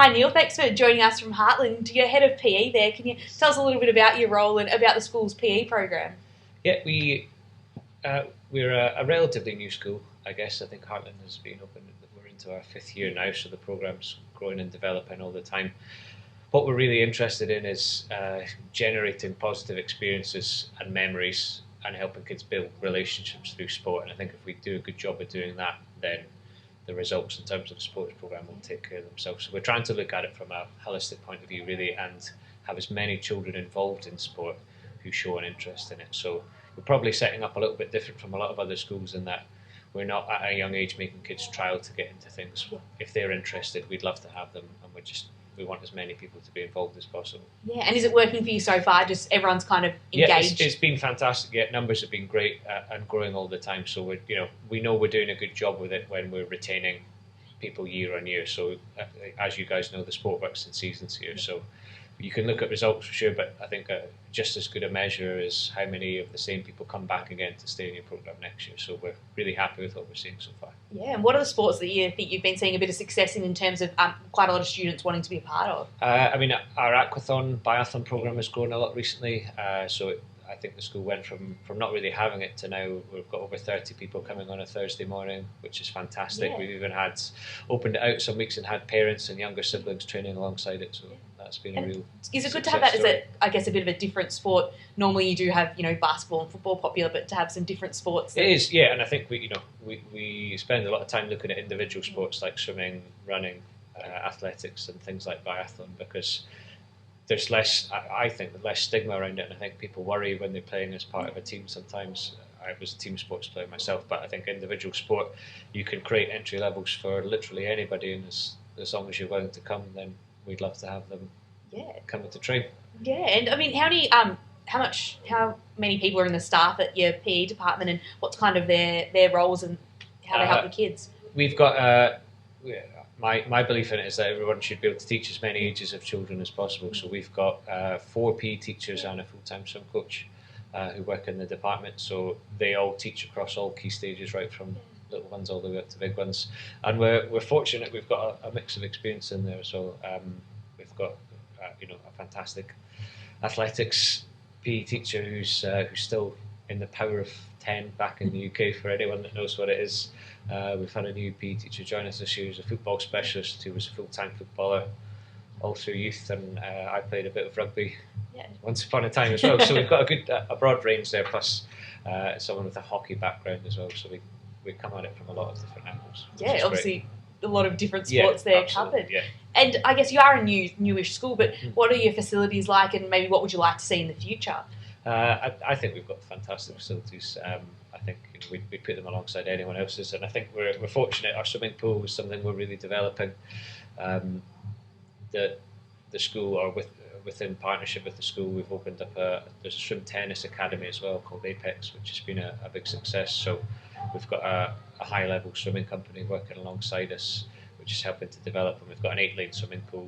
Hi Neil, thanks for joining us from Hartland. You're head of PE there. Can you tell us a little bit about your role and about the school's PE program? Yeah, we're a relatively new school, I guess. I think Hartland has been open. We're into our 5th year now, so the program's growing and developing all the time. What we're really interested in is generating positive experiences and memories and helping kids build relationships through sport. And I think if we do a good job of doing that, then the results in terms of the sports program will take care of themselves. So we're trying to look at it from a holistic point of view, really, and have as many children involved in sport who show an interest in it. So we're probably setting up a little bit different from a lot of other schools in that we're not at a young age making kids trial to get into things. If they're interested, we'd love to have them, and we want as many people to be involved as possible. Yeah, and is it working for you so far? Just everyone's kind of engaged? Yeah, it's been fantastic. Yeah, numbers have been great and growing all the time. So we know we're doing a good job with it when we're retaining people year on year. So as you guys know, the sport works in seasons here. So you can look at results for sure, but I think just as good a measure is how many of the same people come back again to stay in your program next year. So we're really happy with what we're seeing so far. Yeah, and what are the sports that you think you've been seeing a bit of success in terms of quite a lot of students wanting to be a part of? Our aquathon, biathlon program has grown a lot recently. I think the school went from not really having it to now we've got over 30 people coming on a Thursday morning, which is fantastic. Yeah. We've even opened it out some weeks and had parents and younger siblings training alongside it. So that's been a real Is it good to have that? Is it, I guess, a bit of a different sport? Normally you do have, basketball and football popular, but to have some different sports. It is, yeah, and I think we spend a lot of time looking at individual sports like swimming, running, athletics and things like biathlon because there's less stigma around it, and I think people worry when they're playing as part of a team sometimes. I was a team sports player myself, but I think individual sport, you can create entry levels for literally anybody, and as long as you're willing to come, then we'd love to have them come to train. Yeah, and I mean, how many people are in the staff at your PE department, and what's kind of their roles and how they help the kids? We've got my belief in it is that everyone should be able to teach as many ages of children as possible. So we've got 4 PE teachers and a full-time swim coach who work in the department. So they all teach across all key stages, right from little ones all the way up to big ones. And we're fortunate we've got a mix of experience in there. So we've got a fantastic athletics PE teacher who's still in the power of 10 back in the UK for anyone that knows what it is. We've had a new PE teacher join us this year who's a football specialist who was a full-time footballer all through youth, and I played a bit of rugby once upon a time as well. So we've got a broad range there, plus someone with a hockey background as well. So we come at it from a lot of different angles. Yeah, obviously a lot of different sports there covered. Yeah. And I guess you are a newish school, but what are your facilities like, and maybe what would you like to see in the future? I think we've got fantastic facilities. I think we put them alongside anyone else's, and I think we're fortunate. Our swimming pool is something we're really developing. The school, or within partnership with the school, we've opened up there's a swim tennis academy as well called Apex, which has been a big success. So we've got a high level swimming company working alongside us, which is helping to develop, and we've got an 8-lane swimming pool,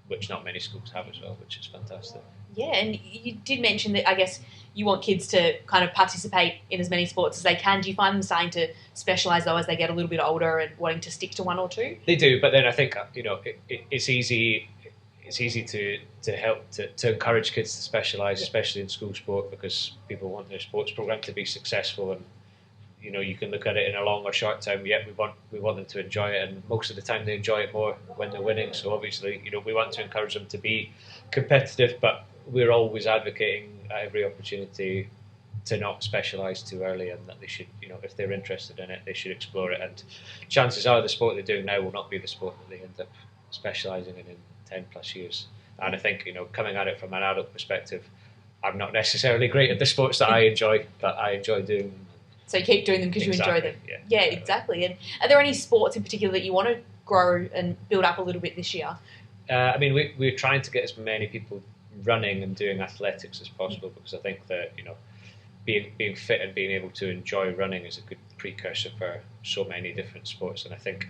which not many schools have as well, which is fantastic. Yeah, and you did mention that I guess you want kids to kind of participate in as many sports as they can. Do you find them starting to specialise though as they get a little bit older and wanting to stick to one or two? They do, but then I think it's easy to help to encourage kids to specialise, especially in school sport, because people want their sports programme to be successful, and you can look at it in a long or short term. Yeah, we want them to enjoy it, and most of the time they enjoy it more when they're winning. So obviously, we want to encourage them to be competitive, but we're always advocating at every opportunity to not specialise too early, and that they should, if they're interested in it, they should explore it. And chances are the sport they're doing now will not be the sport that they end up specialising in 10 plus years. And I think, coming at it from an adult perspective, I'm not necessarily great at the sports that I enjoy, but I enjoy doing them. So you keep doing them because you enjoy them. Yeah, exactly. And are there any sports in particular that you want to grow and build up a little bit this year? We're trying to get as many people running and doing athletics as possible, because I think that being fit and being able to enjoy running is a good precursor for so many different sports. And I think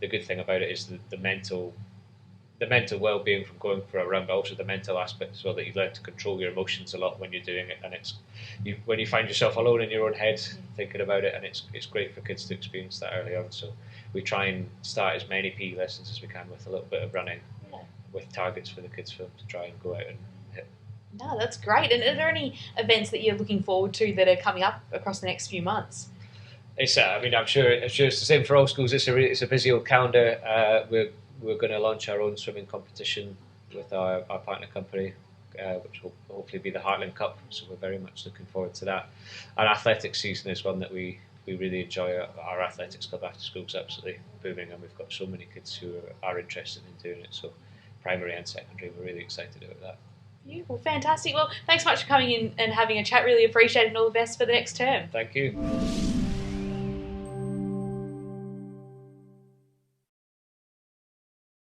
the good thing about it is the mental the mental well-being from going for a run, but also the mental aspect as well, that you learn to control your emotions a lot when you're doing it, and when you find yourself alone in your own head thinking about it, and it's great for kids to experience that early on. So we try and start as many PE lessons as we can with a little bit of running, with targets for the kids' film to try and go out and hit. No, that's great. And are there any events that you're looking forward to that are coming up across the next few months? It's I'm sure it's the same for all schools. It's a busy old calendar. We're going to launch our own swimming competition with our partner company, which will hopefully be the Hartland Cup. So we're very much looking forward to that. Our athletics season is one that we really enjoy. Our athletics club after school is absolutely booming, and we've got so many kids who are interested in doing it. So primary and secondary, we're really excited about that. Beautiful, fantastic. Well, thanks so much for coming in and having a chat. Really appreciate it, and all the best for the next term. Thank you.